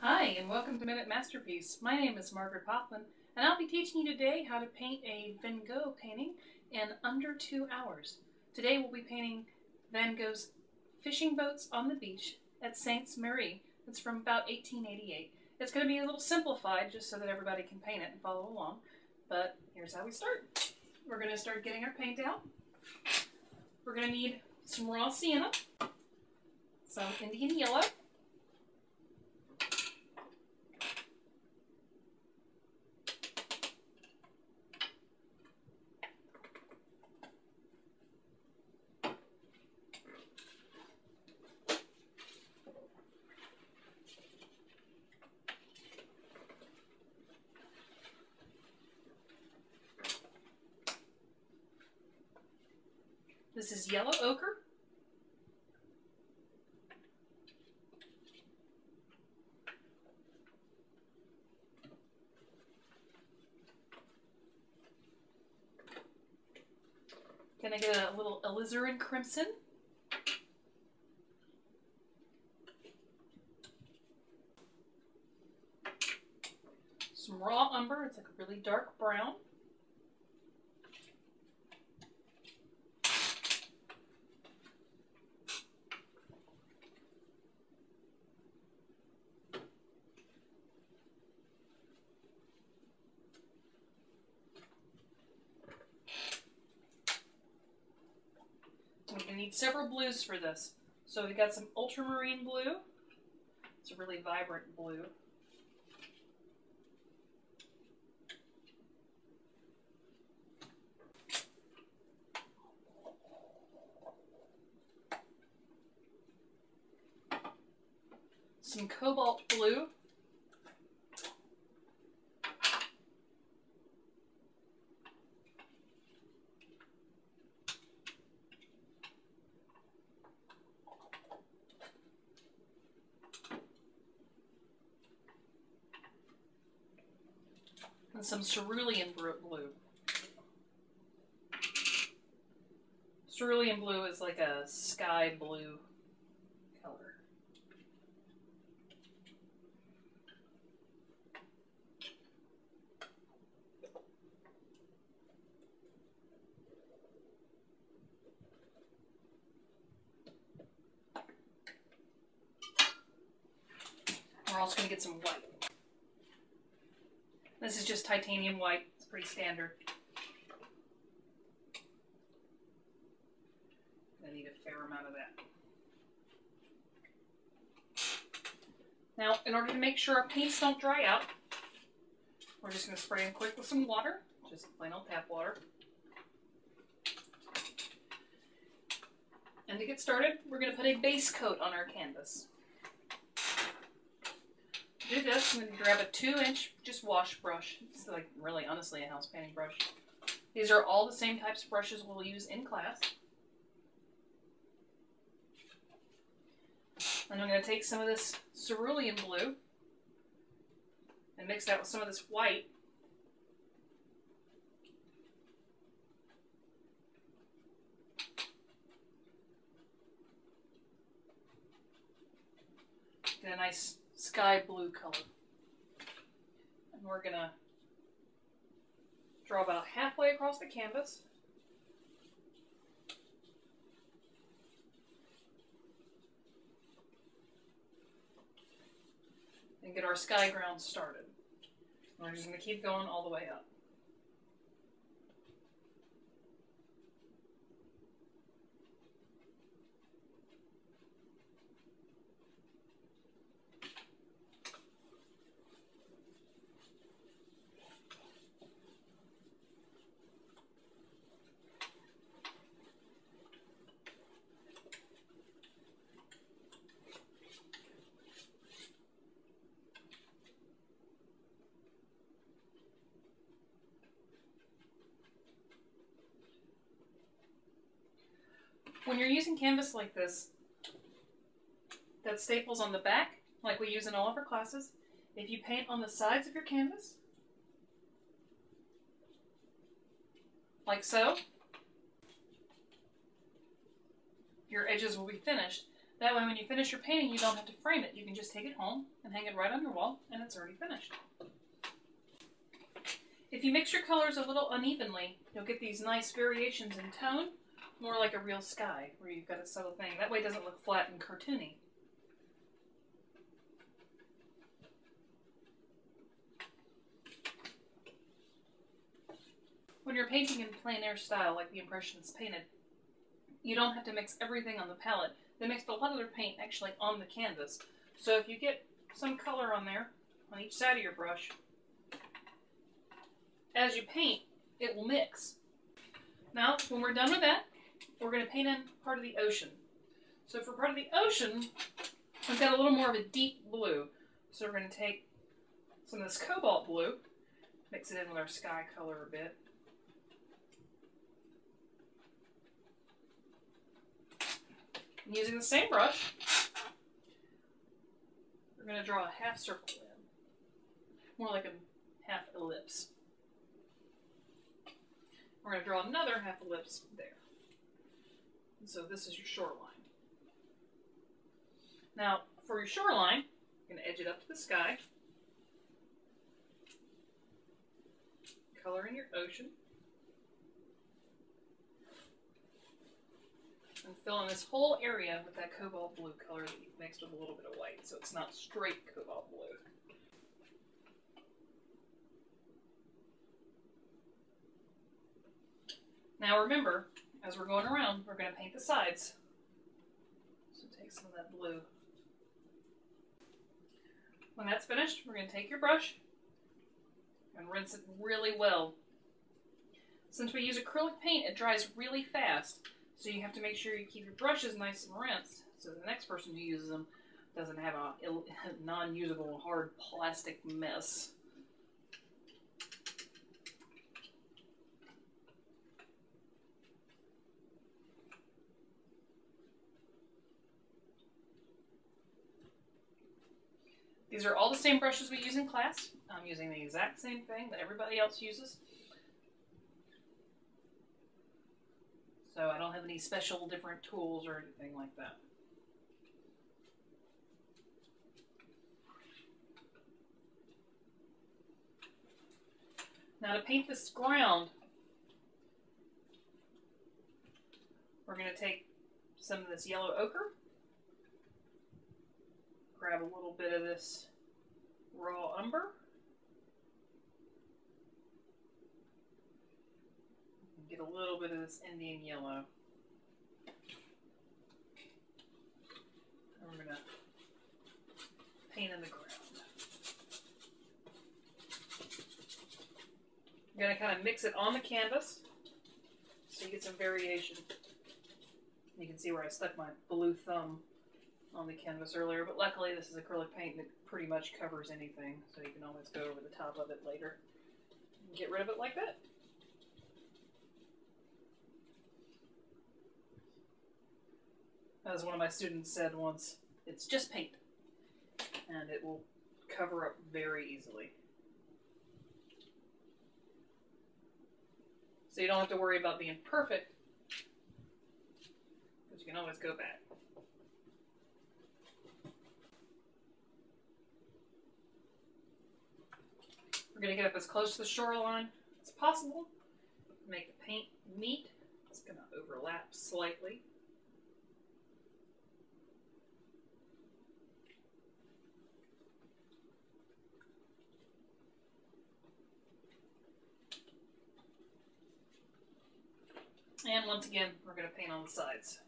Hi, and welcome to Minute Masterpiece. My name is Margaret Hoffman, and I'll be teaching you today how to paint a Van Gogh painting in under 2 hours. Today we'll be painting Van Gogh's Fishing Boats on the Beach at Sainte Marie. It's from about 1888. It's going to be a little simplified just so that everybody can paint it and follow along, but here's how we start. We're going to start getting our paint out. We're going to need some raw sienna, some Indian yellow, this is yellow ochre, gonna get a little alizarin crimson, some raw umber, it's like a really dark brown, we're going to need several blues for this. So we've got some ultramarine blue. It's a really vibrant blue. Some cobalt blue. And some cerulean blue. Cerulean blue is like a sky blue color. We're also going to get some white. This is just titanium white. It's pretty standard. I need a fair amount of that. Now, in order to make sure our paints don't dry out, we're just going to spray them quick with some water, just plain old tap water. And to get started, we're going to put a base coat on our canvas. To do this, I'm going to grab a 2-inch just wash brush. It's like really, honestly, a house painting brush. These are all the same types of brushes we'll use in class. And I'm going to take some of this cerulean blue and mix that with some of this white. Get a nice sky blue color. And we're going to draw about halfway across the canvas. And get our sky ground started. And we're just going to keep going all the way up. When you're using canvas like this, that staples on the back, like we use in all of our classes, if you paint on the sides of your canvas, like so, your edges will be finished. That way when you finish your painting, you don't have to frame it. You can just take it home and hang it right on your wall, and it's already finished. If you mix your colors a little unevenly, you'll get these nice variations in tone, more like a real sky, where you've got a subtle thing. That way it doesn't look flat and cartoony. When you're painting in plein air style, like the Impressionists painted, you don't have to mix everything on the palette. They mixed a lot of their paint actually on the canvas. So if you get some color on there, on each side of your brush, as you paint, it will mix. Now, when we're done with that, we're going to paint in part of the ocean. So for part of the ocean, we've got a little more of a deep blue. So we're going to take some of this cobalt blue, mix it in with our sky color a bit. And using the same brush, we're going to draw a half circle in, more like a half ellipse. We're going to draw another half ellipse there. And so this is your shoreline. Now, for your shoreline, you're going to edge it up to the sky. Color in your ocean. And fill in this whole area with that cobalt blue color that you've mixed with a little bit of white, so it's not straight cobalt blue. Now remember, as we're going around, we're going to paint the sides. So take some of that blue. When that's finished, we're going to take your brush and rinse it really well. Since we use acrylic paint, it dries really fast. So you have to make sure you keep your brushes nice and rinsed so the next person who uses them doesn't have a non-usable hard plastic mess. These are all the same brushes we use in class. I'm using the exact same thing that everybody else uses. So I don't have any special different tools or anything like that. Now to paint this ground, we're going to take some of this yellow ochre, grab a little bit of this raw umber, and get a little bit of this Indian yellow. And we're going to paint in the ground. I'm going to kind of mix it on the canvas so you get some variation. You can see where I stuck my blue thumb on the canvas earlier, but luckily this is acrylic paint that pretty much covers anything, so you can always go over the top of it later and get rid of it like that. As one of my students said once, it's just paint, and it will cover up very easily. So you don't have to worry about being perfect, because you can always go back. We're going to get up as close to the shoreline as possible. Make the paint meet. It's going to overlap slightly. And once again, we're going to paint on the sides.